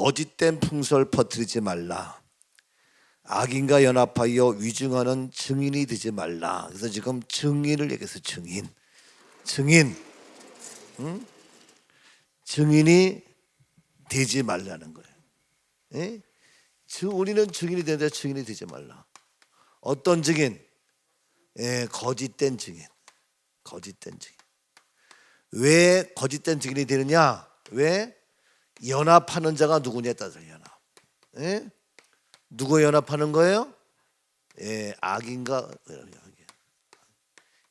거짓된 풍설 퍼뜨리지 말라. 악인과 연합하여 위증하는 증인이 되지 말라. 그래서 지금 증인을 얘기해서 증인, 증인이 되지 말라는 거예요. 예? 우리는 증인이 되는데 증인이 되지 말라. 어떤 증인? 예, 거짓된 증인. 왜 거짓된 증인이 되느냐? 왜? 연합하는 자가 누구냐에 따라서 연합. 예? 누구 연합하는 거예요? 예, 악인과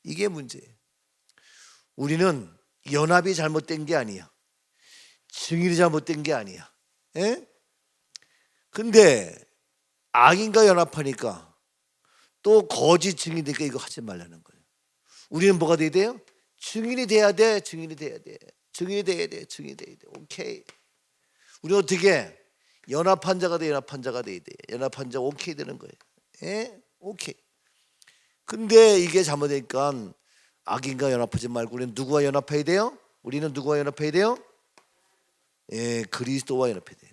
이게 문제예요. 우리는 연합이 잘못된 게 아니야. 증인이 잘못된 게 아니야. 예? 근데 악인과 연합하니까 또 거짓 증인이 되니까 이거 하지 말라는 거예요. 우리는 뭐가 돼야 돼요? 증인이 돼야 돼. 증인이 돼야 돼. 오케이. 우리 어떻게 연합한 자가 돼. 연합한 자 오케이 되는 거예요. 예? 오케이. 근데 이게 잘못되니까 악인과 연합하지 말고 우리는 누구와 연합해야 돼요? 예, 그리스도와 연합해야 돼요.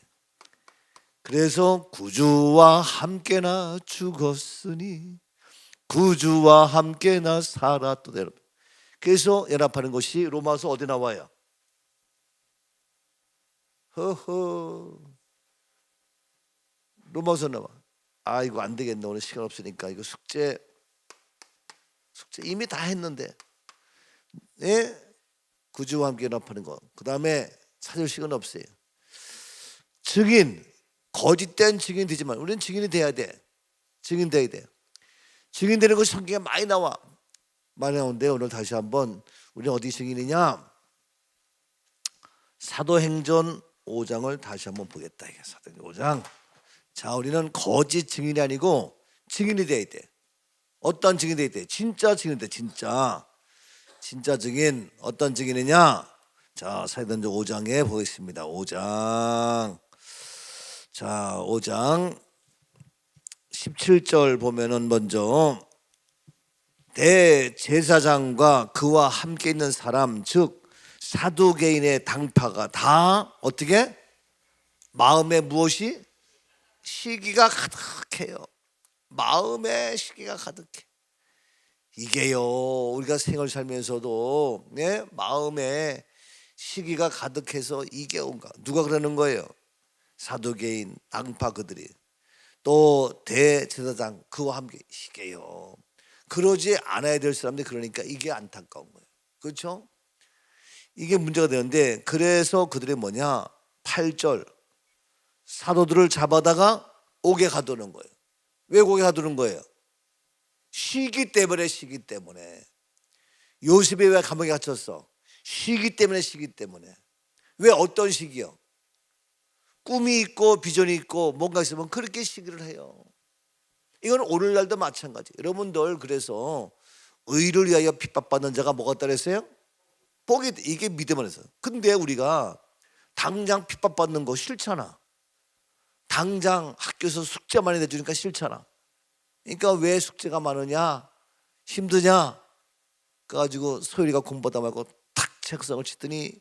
그래서 구주와 함께나 죽었으니 구주와 함께나 살았다. 여러분. 그래서 연합하는 것이 로마서 어디 나와요? 로마서 나와. 아, 이거 안 되겠네. 오늘 시간 없으니까 이거 숙제 이미 다 했는데. 예? 구주와 함께 연합하는 거. 그 다음에 찾을 시간 없어요. 증인, 거짓된 증인 되지만 우리는 증인이 돼야 돼. 증인 돼야 돼. 증인 되는 것이 성경에 많이 나와. 많이 나오는데 오늘 다시 한번 우리는 어디 증인이냐? 사도행전 5장을 다시 한번 보겠다. 이게 사도행전 5장. 자, 우리는 거짓 증인이 아니고 증인이 돼야 돼. 어떤 증인이 돼야 돼? 진짜 증인이 돼. 진짜 증인. 어떤 증인이냐? 자, 사도행전 5장에 보겠습니다. 5장. 자, 5장 17절 보면은 먼저 대제사장과 그와 함께 있는 사람 즉 사두개인의 당파가 다 어떻게? 마음에 무엇이? 시기가 가득해요. 마음에 시기가 가득해. 이게요, 우리가 생을 살면서도 네? 마음에 시기가 가득해서 이게 온가. 누가 그러는 거예요? 사두개인 당파 그들이. 또 대제사장 그와 함께 시게요. 그러지 않아야 될 사람들이 그러니까 이게 안타까운 거예요. 그렇죠? 이게 문제가 되는데 그래서 그들이 뭐냐? 8절 사도들을 잡아다가 옥에 가두는 거예요. 왜 옥에 가두는 거예요? 시기 때문에. 요셉이 왜 감옥에 갇혔어? 시기 때문에. 왜 어떤 시기요? 꿈이 있고 비전이 있고 뭔가 있으면 그렇게 시기를 해요. 이건 오늘날도 마찬가지. 여러분들 그래서 의를 위하여 핍박받는 자가 뭐가 있다 그랬어요? 복이 있다. 이게 믿음 안에서. 근데 우리가 당장 핍박받는 거 싫잖아. 당장 학교에서 숙제 많이 내주니까 싫잖아. 그러니까 왜 숙제가 많으냐? 힘드냐? 그래가지고 소율이가 공부하다 말고 탁 책상을 치더니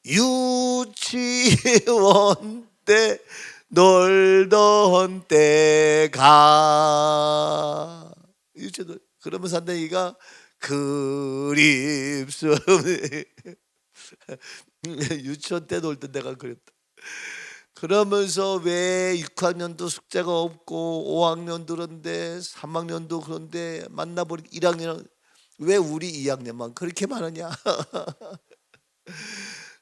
유치원 때 놀던 때가 유치원 그러면서 한다니까 그립습니다. 유치원 때 놀던 때가 그립다. 그러면서 왜 6학년도 숙제가 없고 5학년도 그런데 3학년도 그런데 만나보니 1학년 왜 우리 2학년만 그렇게 많으냐?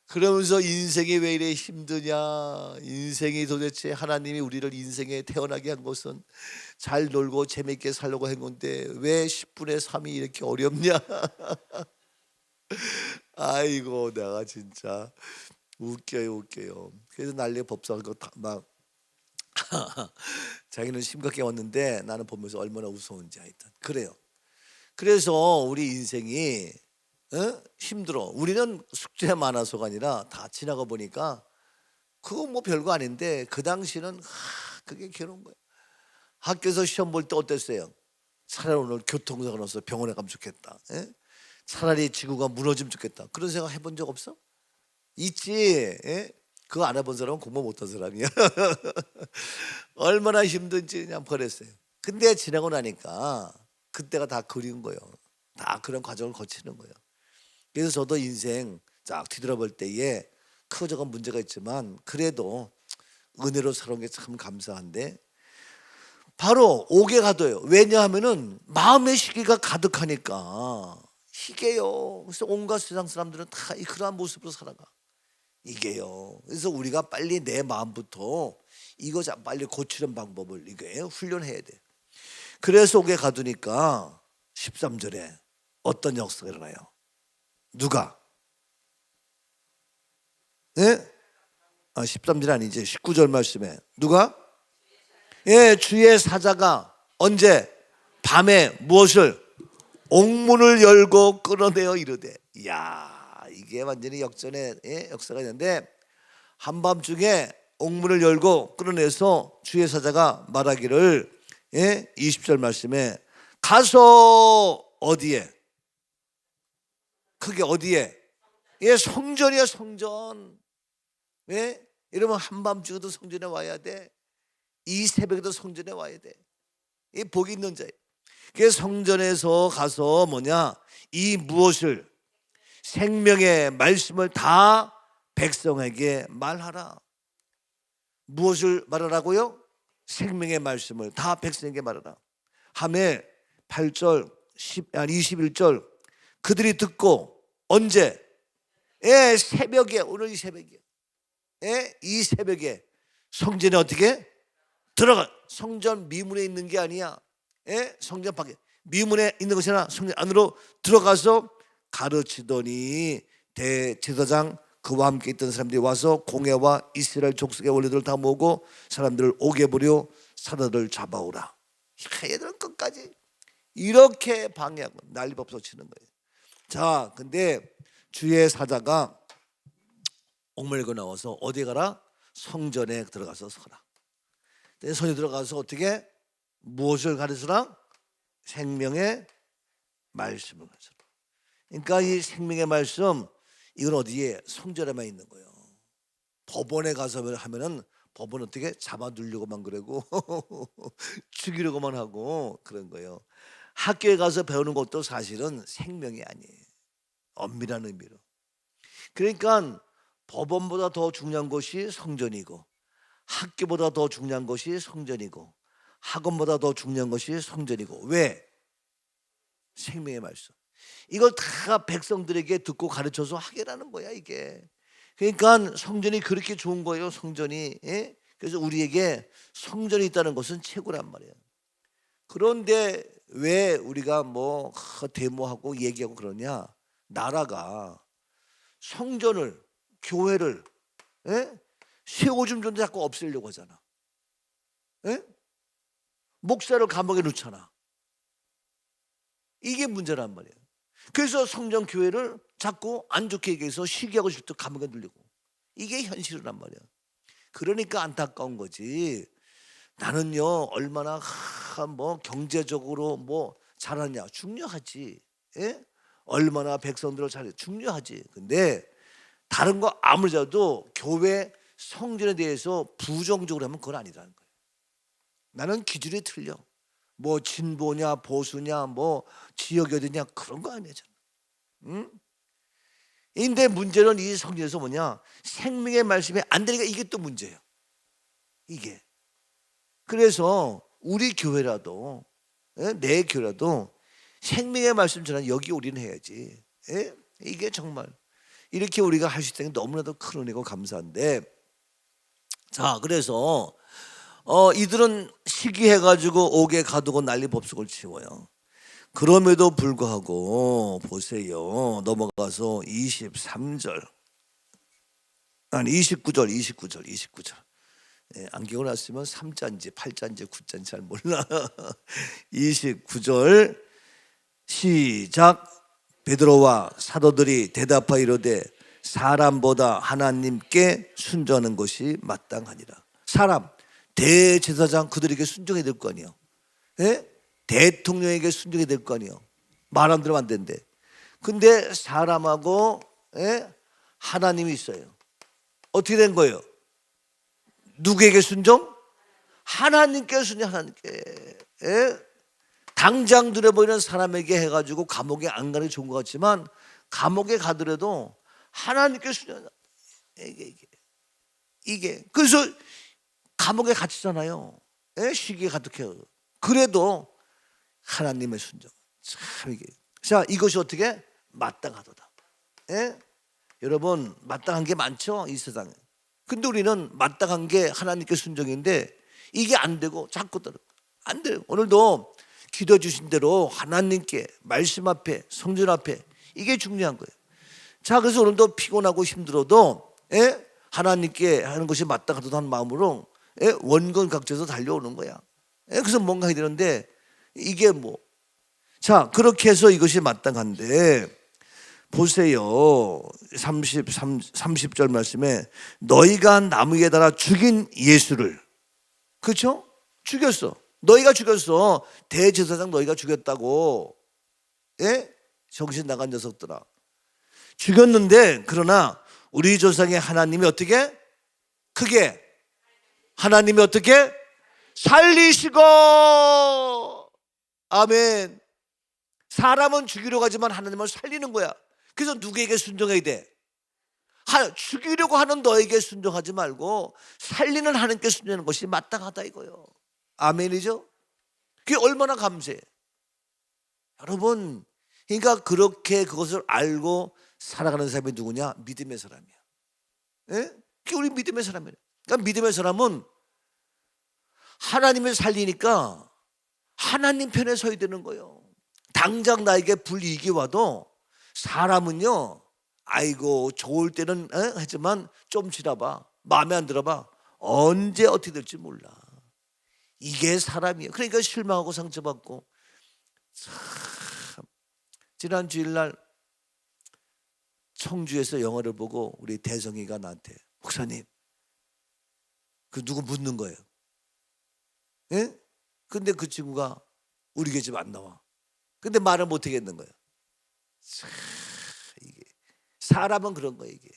그러면서 인생이 왜 이래 힘드냐? 인생이 도대체 하나님이 우리를 인생에 태어나게 한 것은 잘 놀고 재밌게 살려고 한 건데 왜 10분의 3이 이렇게 어렵냐? 아이고 내가 진짜 웃겨요. 그래서 난리 법석하고 막 자기는 심각해 왔는데 나는 보면서 얼마나 우스운지 하여튼 그래요. 그래서 우리 인생이 힘들어. 우리는 숙제 많아서가 아니라 다 지나가 보니까 그거 뭐 별거 아닌데 그 당시는 그게 괴로운 거예요. 학교에서 시험 볼 때 어땠어요? 차라리 오늘 교통사고 나서 병원에 가면 좋겠다. 차라리 지구가 무너지면 좋겠다. 그런 생각 해본 적 없어? 있지. 그거 안 해본 사람은 공부 못한 사람이야. 얼마나 힘든지 그냥 버렸어요. 근데 지나고 나니까 그때가 다 그리운 거예요. 다 그런 과정을 거치는 거예요. 그래서 저도 인생 쫙 뒤돌아볼 때에 크고 작은 문제가 있지만 그래도 은혜로 살아온 게 참 감사한데 바로 옥에 가둬요. 왜냐하면은 마음의 시기가 가득하니까 이게요. 그래서 온갖 세상 사람들은 다 그러한 모습으로 살아가. 이게요. 그래서 우리가 빨리 내 마음부터 이거 빨리 고치는 방법을 이게 훈련해야 돼. 그래서 옥에 가두니까 13절에 어떤 역사가 일어나요? 누가? 네? 13절 아니지. 19절 말씀에 누가? 예, 주의 사자가 언제? 밤에 무엇을? 옥문을 열고 끌어내어 이르되. 이야, 이게 완전히 역전의 역사가 있는데 한밤중에 옥문을 열고 끌어내서 주의 사자가 말하기를 20절 말씀에 가서 어디에? 그게 어디에? 성전이야, 성전. 왜? 이러면 한밤중에도 성전에 와야 돼. 이 새벽에도 성전에 와야 돼. 이 복이 있는 자예요. 그래서 성전에서 가서 이 무엇을? 생명의 말씀을 다 백성에게 말하라. 무엇을 말하라고요? 생명의 말씀을 다 백성에게 말하라. 하매 8절 21절 그들이 듣고 언제? 새벽에, 오늘 이 새벽에. 이 새벽에 성전에 어떻게? 들어가. 성전 미문에 있는 게 아니야. 성전 밖에 미문에 있는 것이 아니라 성전 안으로 들어가서 가르치더니 대제사장 그와 함께 있던 사람들이 와서 공회와 이스라엘 족속의 원리들을 다 모으고 사람들을 옥에 버려 사도들 잡아오라. 얘들은 끝까지 이렇게 방해하고 난리법석 치는 거예요. 자, 근데 주의 사자가 옥물고 나와서 어디 가라? 성전에 들어가서 서라. 성전에 들어가서 어떻게? 무엇을 가르쳐라? 생명의 말씀을 가르쳐라. 그러니까 이 생명의 말씀 이건 어디에? 성전에만 있는 거예요. 법원에 가서 하면은 법원 어떻게? 잡아 누르고만 그러고 죽이려고만 하고 그런 거예요. 학교에 가서 배우는 것도 사실은 생명이 아니에요. 엄밀한 의미로. 그러니까 법원보다 더 중요한 것이 성전이고 학교보다 더 중요한 것이 성전이고 학원보다 더 중요한 것이 성전이고. 왜? 생명의 말씀. 이걸 다 백성들에게 듣고 가르쳐서 하게라는 거야 이게. 그러니까 성전이 그렇게 좋은 거예요. 성전이. 그래서 우리에게 성전이 있다는 것은 최고란 말이에요. 그런데 왜 우리가 데모하고 얘기하고 그러냐? 나라가 성전을, 교회를 세워준 존재 자꾸 없애려고 하잖아. 목사를 감옥에 넣잖아. 이게 문제란 말이에요. 그래서 성전 교회를 자꾸 안 좋게 얘기해서 시기하고 싶을 때 감옥에 들리고. 이게 현실이란 말이에요. 그러니까 안타까운 거지. 나는요 얼마나 경제적으로 잘하냐 중요하지. 얼마나 백성들을 잘해 중요하지. 근데 다른 거 아무리 잘해도 교회 성전에 대해서 부정적으로 하면 그건 아니라는 거예요. 나는 기준이 틀려. 진보냐 보수냐 지역이 어디냐 그런 거 아니야 저는. 응? 근데 문제는 이 성전에서 생명의 말씀이 안 되니까 이게 또 문제예요. 이게. 그래서 우리 교회라도 내 교회라도 생명의 말씀 전하는 여기 우리는 해야지. 이게 정말 이렇게 우리가 할 수 있다는 게 너무나도 큰 은혜고 감사한데. 자, 그래서 이들은 시기해가지고 옥에 가두고 난리 법석을 치워요. 그럼에도 불구하고 보세요. 넘어가서 23절 아니 29절 안경을 안 쓰면 3자인지 8자인지 9자인지 잘 몰라. 29절 시작. 베드로와 사도들이 대답하여 이르되 사람보다 하나님께 순종하는 것이 마땅하니라. 사람 대제사장 그들에게 순종해야 될 거 아니에요. 대통령에게 순종해야 될 거 아니에요. 말 안 들으면 안 된대. 근데 사람하고 하나님이 있어요. 어떻게 된 거예요? 누구에게 순종? 하나님께 순종. 하나님께. 예? 당장 눈에 보이는 사람에게 해가지고 감옥에 안 가는 게 좋은 것 같지만 감옥에 가더라도 하나님께 순종. 이게 그래서 감옥에 갇히잖아요. 예? 시기에 가득해요. 그래도 하나님의 순종. 참 이게. 자, 이것이 어떻게 마땅하도다. 예? 여러분 마땅한 게 많죠 이 세상에. 근데 우리는 마땅한 게 하나님께 순종인데 이게 안 되고 자꾸 안 돼요. 오늘도 기도해 주신 대로 하나님께 말씀 앞에 성전 앞에 이게 중요한 거예요. 자, 그래서 오늘도 피곤하고 힘들어도 예? 하나님께 하는 것이 마땅하다는 마음으로 예? 원건각지에서 달려오는 거야. 예? 그래서 뭔가 해야 되는데 이게 뭐. 자, 그렇게 해서 이것이 마땅한데 보세요. 30절 말씀에 너희가 나무에 달아 죽인 예수를, 그렇죠? 죽였어. 너희가 죽였어. 대제사장 너희가 죽였다고. 예? 정신 나간 녀석들아. 죽였는데 그러나 우리 조상의 하나님이 어떻게? 크게 하나님이 어떻게? 살리시고. 아멘. 사람은 죽이려고 하지만 하나님은 살리는 거야. 그래서 누구에게 순종해야 돼? 죽이려고 하는 너에게 순종하지 말고 살리는 하나님께 순종하는 것이 마땅하다 이거요. 아멘이죠? 그게 얼마나 감사해. 여러분, 그러니까 그렇게 그것을 알고 살아가는 사람이 누구냐? 믿음의 사람이야. 예? 그게 우리 믿음의 사람이야. 그러니까 믿음의 사람은 하나님을 살리니까 하나님 편에 서야 되는 거예요. 당장 나에게 불이익이 와도 사람은요, 아이고 좋을 때는 하지만 좀 지나봐, 마음에 안 들어봐, 언제 어떻게 될지 몰라. 이게 사람이에요. 그러니까 실망하고 상처받고. 참. 지난 주일날 청주에서 영화를 보고 우리 대성이가 나한테 목사님 그 누구 묻는 거예요. 예? 근데 그 친구가 우리 교회 집 안 나와. 근데 말을 못 하겠는 거예요. 이게 사람은 그런 거예요. 이게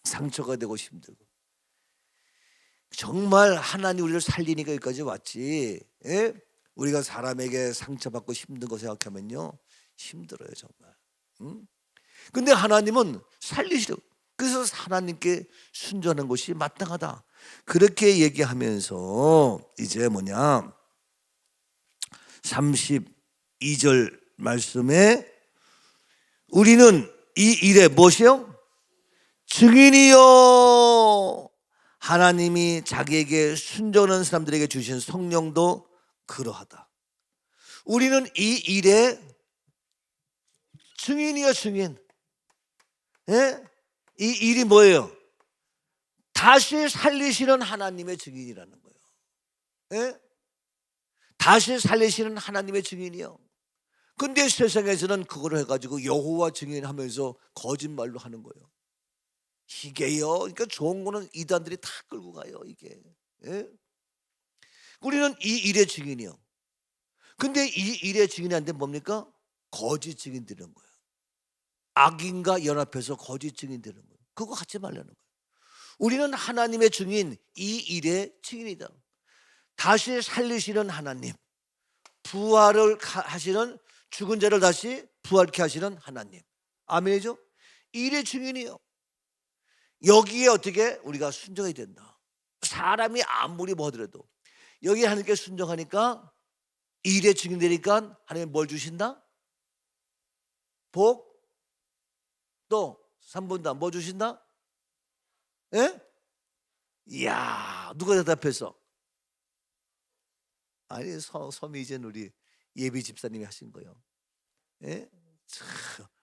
상처가 되고 힘들고. 정말 하나님 우리를 살리니까 여기까지 왔지. 예? 우리가 사람에게 상처받고 힘든 거 생각하면요 힘들어요 정말. 근데 하나님은 살리시려고. 그래서 하나님께 순종하는 것이 마땅하다. 그렇게 얘기하면서 이제 뭐냐 32절 말씀에 우리는 이 일에 무엇이요? 증인이요. 하나님이 자기에게 순종하는 사람들에게 주신 성령도 그러하다. 우리는 이 일에 증인이요 증인. 예? 이 일이 뭐예요? 다시 살리시는 하나님의 증인이라는 거예요. 예? 다시 살리시는 하나님의 증인이요. 근데 세상에서는 그걸 해가지고 여호와 증인하면서 거짓말로 하는 거예요. 이게요. 그러니까 좋은 거는 이단들이 다 끌고 가요. 이게. 예? 우리는 이 일의 증인이요. 근데 이 일의 증인이 안 되면 뭡니까? 거짓 증인 되는 거예요. 악인과 연합해서 거짓 증인 되는 거예요. 그거 갖지 말라는 거예요. 우리는 하나님의 증인, 이 일의 증인이다. 다시 살리시는 하나님, 부활을 하시는, 죽은 자를 다시 부활케 하시는 하나님. 아멘이죠? 이 일의 증인이요. 여기에 어떻게 우리가 순종해야 된다. 사람이 아무리 뭐 하더라도 여기 하나님께 순종하니까 이 일의 증인 되니까 하나님 뭘 주신다? 복. 또 3번 다 뭐 주신다? 예? 이야, 누가 대답했어? 아니, 서미진 우리 예비 집사님이 하신 거예요. 예?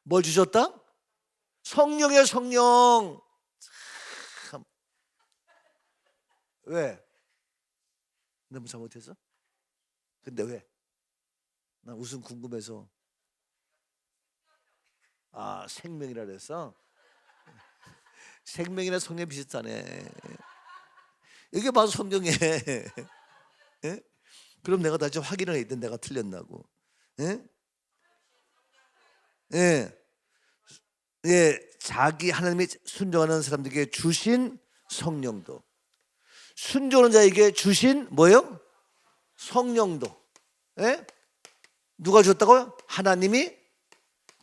뭘 주셨다? 성령이야, 성령. 참. 왜? 너무 잘못했어? 근데 왜? 난 우선 궁금해서. 아, 생명이라 그랬어? 생명이나 성령 비슷하네. 이게 바로 성경에. 예? 그럼 내가 다시 확인을 해야 돼. 내가 틀렸나고. 예? 예. 예, 자기 하나님이 순종하는 사람들에게 주신 성령도, 순종하는 자에게 주신 뭐예요? 성령도. 예? 누가 줬다고요? 하나님이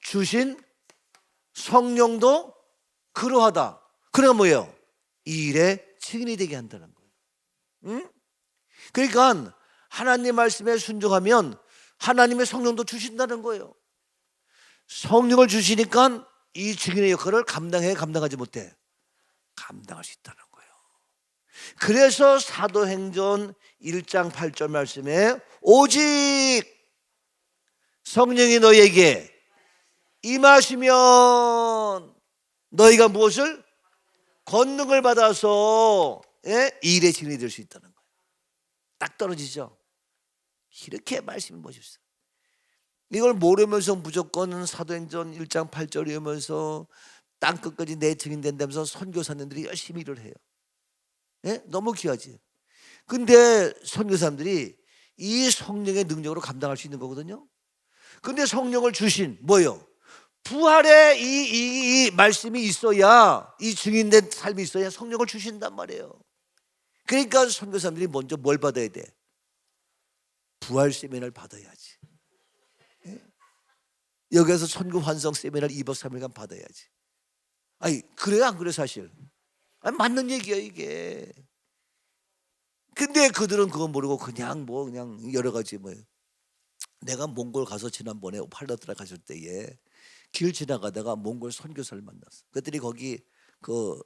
주신 성령도 그러하다. 그러니까 뭐예요? 이 일에 증인이 되게 한다는 거예요. 응? 그러니까 하나님 말씀에 순종하면 하나님의 성령도 주신다는 거예요. 성령을 주시니까 이 증인의 역할을 감당하지 못해? 감당할 수 있다는 거예요. 그래서 사도행전 1장 8절 말씀에 오직 성령이 너희에게 임하시면 너희가 무엇을? 권능을 받아서 이 일의 증인이 될 수 있다는 거예요. 딱 떨어지죠. 이렇게 말씀을 보십시오. 이걸 모르면서 무조건 사도행전 1장 8절 이러면서 땅끝까지 내 증인 된다면서 선교사님들이 열심히 일을 해요. 예? 너무 귀하지. 근데 선교사님들이 이 성령의 능력으로 감당할 수 있는 거거든요. 근데 성령을 주신 뭐예요? 부활의 이 말씀이 있어야, 이 증인된 삶이 있어야 성령을 주신단 말이에요. 그러니까 선교사님들이 먼저 뭘 받아야 돼? 부활 세미나를 받아야지. 여기서 천국 환성 세미나를 2박 3일간 받아야지. 아니 그래요 안 그래 사실? 아니, 맞는 얘기야 이게. 근데 그들은 그거 모르고 그냥 여러 가지 뭐예요. 내가 몽골 가서 지난번에 팔라트라 갔을 때에 길 지나가다가 몽골 선교사를 만났어. 그랬더니 거기 그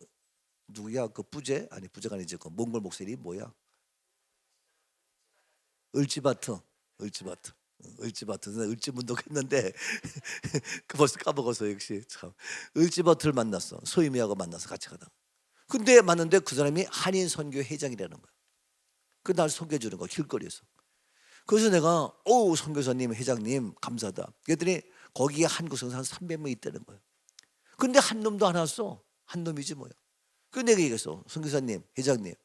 누구야 그 부제가 아니지 그 몽골 목소리 뭐야? 을지바트. 을지문덕했는데 그 벌써 까먹었어. 역시 참 을지바트를 만났어. 소희미하고 만나서 같이 가다가. 근데 만났는데 그 사람이 한인 선교 회장이라는 거야. 그 날 소개해 주는 거 길거리에서. 그래서 내가 선교사님 회장님 감사하다. 그랬더니 거기에 한국 성사 한 300명 있다는 거야. 근데 한 놈도 안 왔어. 한 놈이지 뭐야. 그 내가 얘기했어. 선교사님 회장님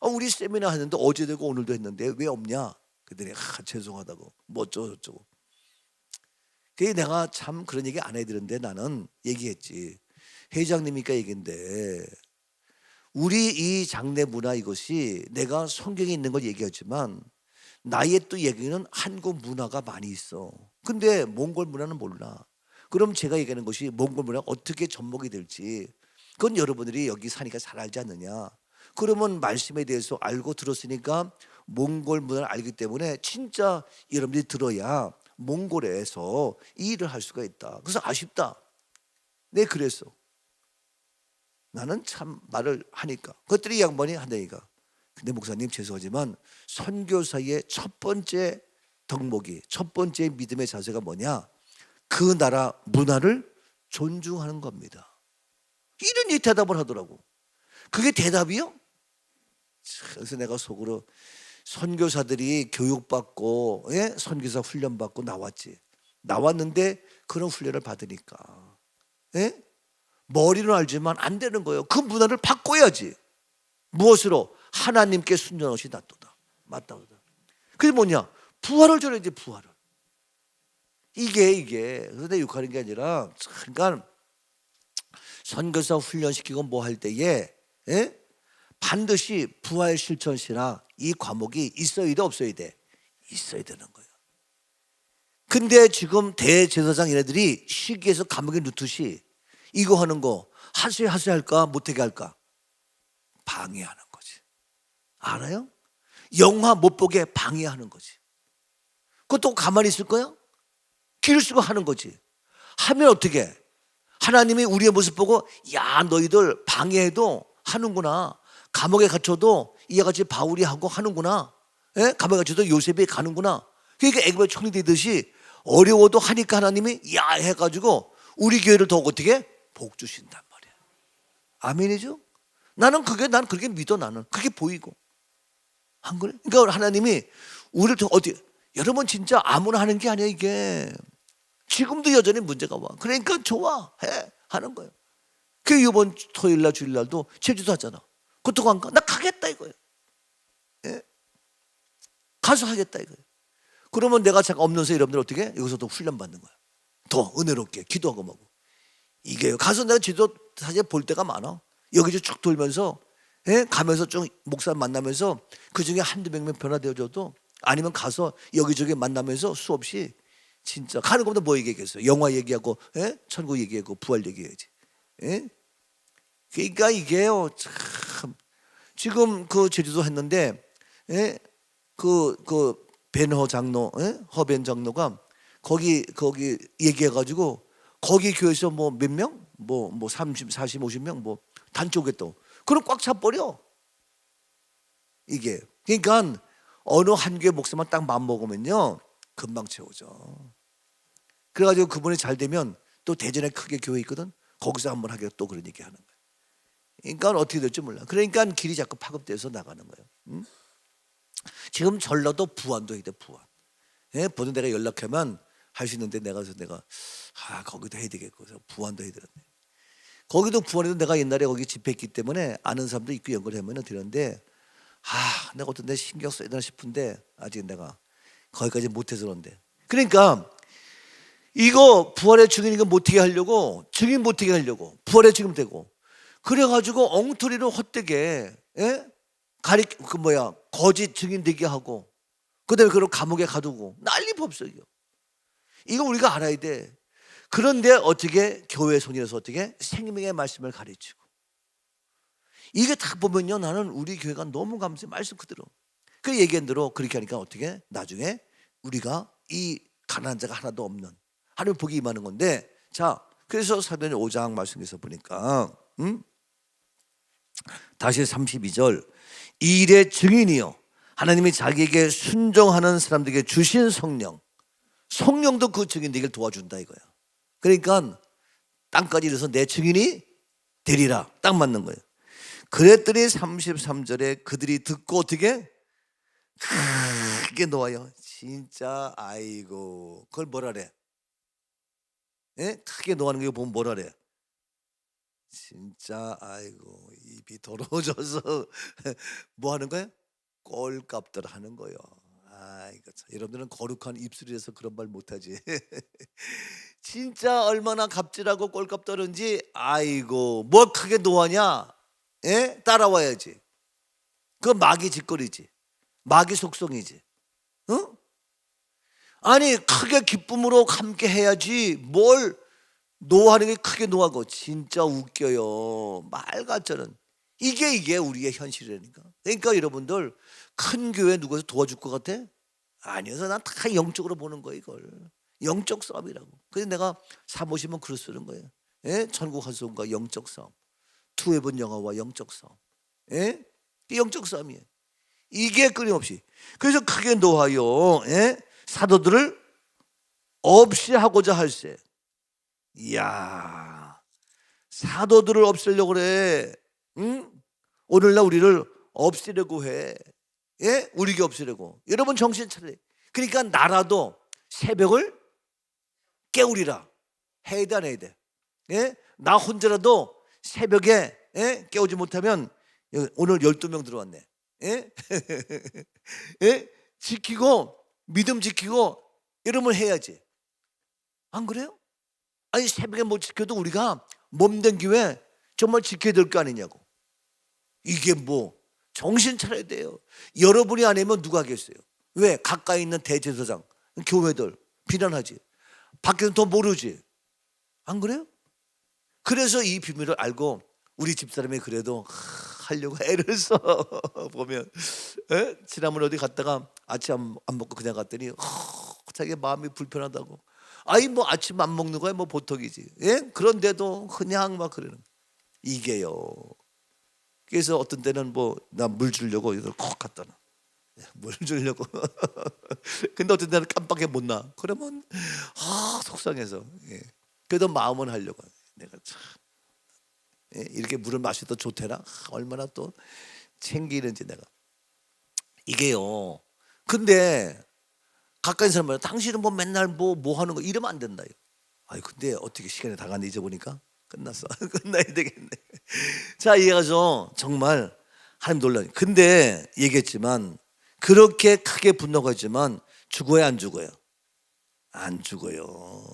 우리 세미나 하는데 어제 되고 오늘도 했는데 왜 없냐? 그랬더니 죄송하다고 뭐 어쩌고. 그게 내가 참 그런 얘기 안 해드렸는데 나는 얘기했지. 회장님이니까 얘기인데 우리 이 장례 문화 이것이 내가 성경에 있는 걸 얘기했지만 나의 또 얘기는 한국 문화가 많이 있어. 근데 몽골 문화는 몰라. 그럼 제가 얘기하는 것이 몽골 문화가 어떻게 접목이 될지 그건 여러분들이 여기 사니까 잘 알지 않느냐. 그러면 말씀에 대해서 알고 들었으니까 몽골 문화를 알기 때문에 진짜 여러분들이 들어야 몽골에서 이 일을 할 수가 있다. 그래서 아쉽다. 네 그랬어. 나는 참 말을 하니까 그것들이 양반이 한다니까. 근데 목사님 죄송하지만 선교사의 첫 번째 덕목이 첫 번째 믿음의 자세가 뭐냐? 그 나라 문화를 존중하는 겁니다. 이런 이 대답을 하더라고. 그게 대답이요? 그래서 내가 속으로 선교사들이 교육받고 선교사 훈련받고 나왔지. 나왔는데 그런 훈련을 받으니까 머리는 알지만 안 되는 거예요. 그 문화를 바꿔야지. 무엇으로? 하나님께 순종하는 것이 낫도다. 맞다고다. 그게 뭐냐? 부활을 줘야지 부활을. 이게 그런데 욕하는 게 아니라 그러니까 선교사 훈련시키고 뭐 할 때에 반드시 부활 실천시나 이 과목이 있어야 돼 없어야 돼? 있어야 되는 거예요. 근데 지금 대제사장 얘네들이 시기에서 감옥에 넣듯이 이거 하는 거 하세요 할까 못하게 할까? 방해하는 거지. 알아요? 영화 못 보게 방해하는 거지. 그것도 가만히 있을 거야? 길을 쓰고 하는 거지. 하면 어떻게? 하나님이 우리의 모습 보고 야 너희들 방해해도 하는구나. 감옥에 갇혀도 이와 같이 바울이 하고 하는구나. 감옥에 갇혀도 요셉이 가는구나. 그러니까 애굽에 총리되듯이 어려워도 하니까 하나님이 야 해가지고 우리 교회를 더 어떻게? 복 주신단 말이야. 아멘이죠? 난 그렇게 믿어. 나는 그게 보이고 안 그래? 그러니까 하나님이 우리를 더 어디? 여러분 진짜 아무나 하는 게 아니야 이게. 지금도 여전히 문제가 와. 그러니까 좋아 해 하는 거예요. 그 이번 토요일날 주일날도 제주도 하잖아. 그것도 안 가? 나 가겠다 이거예요. 가서 하겠다 이거예요. 그러면 내가 잠깐 없는 새 여러분들 어떻게? 여기서 더 훈련 받는 거야. 더 은혜롭게 기도하고 뭐고. 이게요. 가서 내가 지도 사실 볼 때가 많아. 여기저기 쭉 돌면서 가면서 좀 목사 만나면서 그중에 한두 명만 변화되어줘도 아니면 가서 여기저기 만나면서 수없이 진짜 가는 것보다 뭐 얘기하겠어요. 영화 얘기하고 천국 얘기하고 부활 얘기해야지. 그러니까 이게요 참 지금 그 제주도 했는데 그 벤허 장로 허벤 장로가 거기 얘기해가지고 거기 교회에서 뭐 몇 명? 뭐 30, 40, 50명 뭐 단쪽에 또 그럼 꽉 차버려 이게. 그러니까 어느 한 교회 목사만 딱 마음먹으면요 금방 채우죠. 그래가지고 그분이 잘 되면 또 대전에 크게 교회 있거든. 거기서 한번 하게 또 그런 얘기 하는 거예요. 그러니까 어떻게 될지 몰라. 그러니까 길이 자꾸 파급돼서 나가는 거예요. 응? 지금 전라도 부안도 있대. 부안. 보통 내가 연락하면 할 수 있는데 내가 거기도 해야 되겠고 그래서 부안도 해야 되는데 거기도 부안에도 내가 옛날에 거기 집회했기 때문에 아는 사람도 있고 연결하면 되는데 내가 어떤 데 신경 써야 되나 싶은데 아직 내가 거기까지 못해서 그런데. 그러니까 이거 부활의 증인 이거 못하게 하려고 증인 못하게 하려고 부활의 증인 되고 그래가지고 엉터리로 헛되게 거짓 증인 되게 하고 그다음에 그걸 감옥에 가두고 난리 법석이요. 이거 우리가 알아야 돼. 그런데 어떻게 교회 손이라서 어떻게 생명의 말씀을 가르치고 이게 다 보면요 나는 우리 교회가 너무 감사해. 말씀 그대로 그 얘기한 대로 그렇게 하니까 어떻게 나중에 우리가 이 가난한 자가 하나도 없는 하나님 복이 임하는 건데. 자 그래서 사도행전 5장 말씀에서 보니까 다시 32절 이 일의 증인이요 하나님이 자기에게 순종하는 사람들에게 주신 성령도 그 증인 되기를 도와준다 이거야. 그러니까 땅까지 이르러서 내 증인이 되리라. 딱 맞는 거예요. 그랬더니 33절에 그들이 듣고 어떻게 크게 놓아요. 진짜 아이고 그걸 뭐라 그래? 크게 놓아는 거 보면 뭐라 그래? 진짜 아이고 입이 더러워져서 뭐 하는 거예요? 꼴값들 하는 거예요. 아이고 여러분들은 거룩한 입술이라서 그런 말 못하지. 진짜 얼마나 갑질하고 꼴값 떨은지. 아이고 뭐 크게 노하냐? 따라와야지. 그건 마귀 짓거리지. 마귀 속성이지. 응? 아니 크게 기쁨으로 함께 해야지 뭘 노하는 게 크게 노하고. 진짜 웃겨요. 말 같잖아. 이게 우리의 현실이라니까. 그러니까 여러분들 큰 교회 누구서 도와줄 것 같아? 아니어서 난 다 영적으로 보는 거야 이걸. 영적 싸움이라고. 그래서 내가 사모시면 글을 쓰는 거예요. 천국 한송과 영적 싸움, 투해본 영화와 영적 싸움. 영적 싸움이에요. 이게 끊임없이. 그래서 크게 노하여 사도들을 없이 하고자 할세. 이야 사도들을 없애려고 그래. 응? 오늘날 우리를 없애려고 해. 우리에게 없애려고. 여러분 정신 차려. 그러니까 나라도 새벽을 깨우리라. 해야 돼 안 해야 돼? 나 혼자라도 새벽에 깨우지 못하면 오늘 12명 들어왔네. 지키고 믿음 지키고 여러분 해야지. 안 그래요? 아니 새벽에 못 지켜도 우리가 몸된 교회 정말 지켜야 될 거 아니냐고. 이게 뭐 정신 차려야 돼요. 여러분이 아니면 누가 하겠어요? 왜? 가까이 있는 대제사장 교회들 비난하지. 밖에는 더 모르지. 안 그래요? 그래서 이 비밀을 알고 우리 집사람이 그래도 하려고 애를 써. 보면 지난번에 어디 갔다가 아침 안 먹고 그냥 갔더니 자기 마음이 불편하다고. 아이 뭐 아침 안 먹는 거야 뭐 보통이지. 그런데도 그냥 막 그러는. 이게요. 그래서 어떤 때는 뭐 나 물 주려고 이걸 콕 갖다 놔. 물 주려고. 근데 어떤 때는 깜빡해 못 나. 그러면 속상해서. 그래도 마음은 하려고. 내가 참 이렇게 물을 마셔도 좋대나. 얼마나 또 챙기는지 내가. 이게요. 근데 가까이 있는 사람은 당신은 뭐 맨날 뭐 하는 거 이러면 안 된다. 아니 근데 어떻게 시간이 다 갔네. 잊어보니까 끝났어. 끝나야 되겠네. 자 이해가서 정말 하나님 놀라요. 근데 얘기했지만 그렇게 크게 분노가 있지만 죽어야 안 죽어요? 안 죽어요.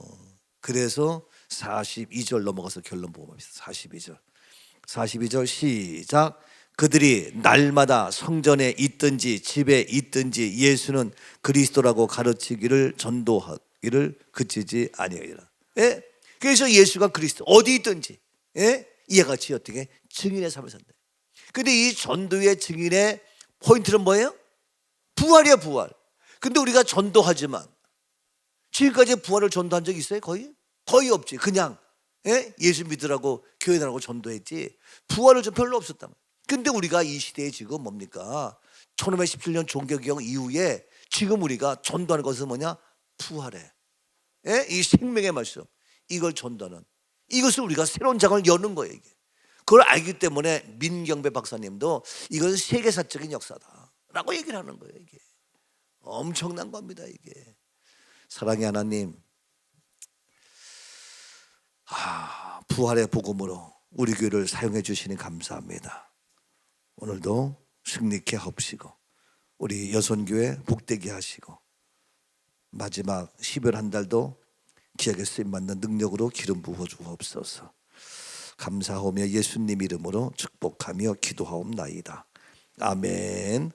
그래서 42절 넘어가서 결론 보고 맙시다. 42절 시작. 그들이 날마다 성전에 있든지 집에 있든지 예수는 그리스도라고 가르치기를 전도하기를 그치지 아니하리라. 예? 그래서 예수가 그리스도 어디 있든지, 예? 이와 같이 어떻게 증인의 삶을 산다. 근데 이 전도의 증인의 포인트는 뭐예요? 부활이야, 부활. 근데 우리가 전도하지만 지금까지 부활을 전도한 적 있어요? 거의 없지. 그냥, 예? 예수 믿으라고 교회 나라고 전도했지 부활을 좀 별로 없었단 말이에요. 근데 우리가 이 시대에 지금 뭡니까? 1517년 종교개혁 이후에 지금 우리가 전도하는 것은 뭐냐? 부활해. 예? 이 생명의 말씀, 이걸 전도하는, 이것을 우리가 새로운 장을 여는 거예요. 이게. 그걸 알기 때문에 민경배 박사님도 이건 세계사적인 역사다라고 얘기를 하는 거예요. 이게 엄청난 겁니다. 이게. 사랑의 하나님, 부활의 복음으로 우리 교회를 사용해 주시니 감사합니다. 오늘도 승리케 하옵시고 우리 여선교회 복되게 하시고 마지막 12월 한 달도 기약에 쓰임받는 능력으로 기름 부어 주옵소서. 감사하며 예수님 이름으로 축복하며 기도하옵나이다. 아멘.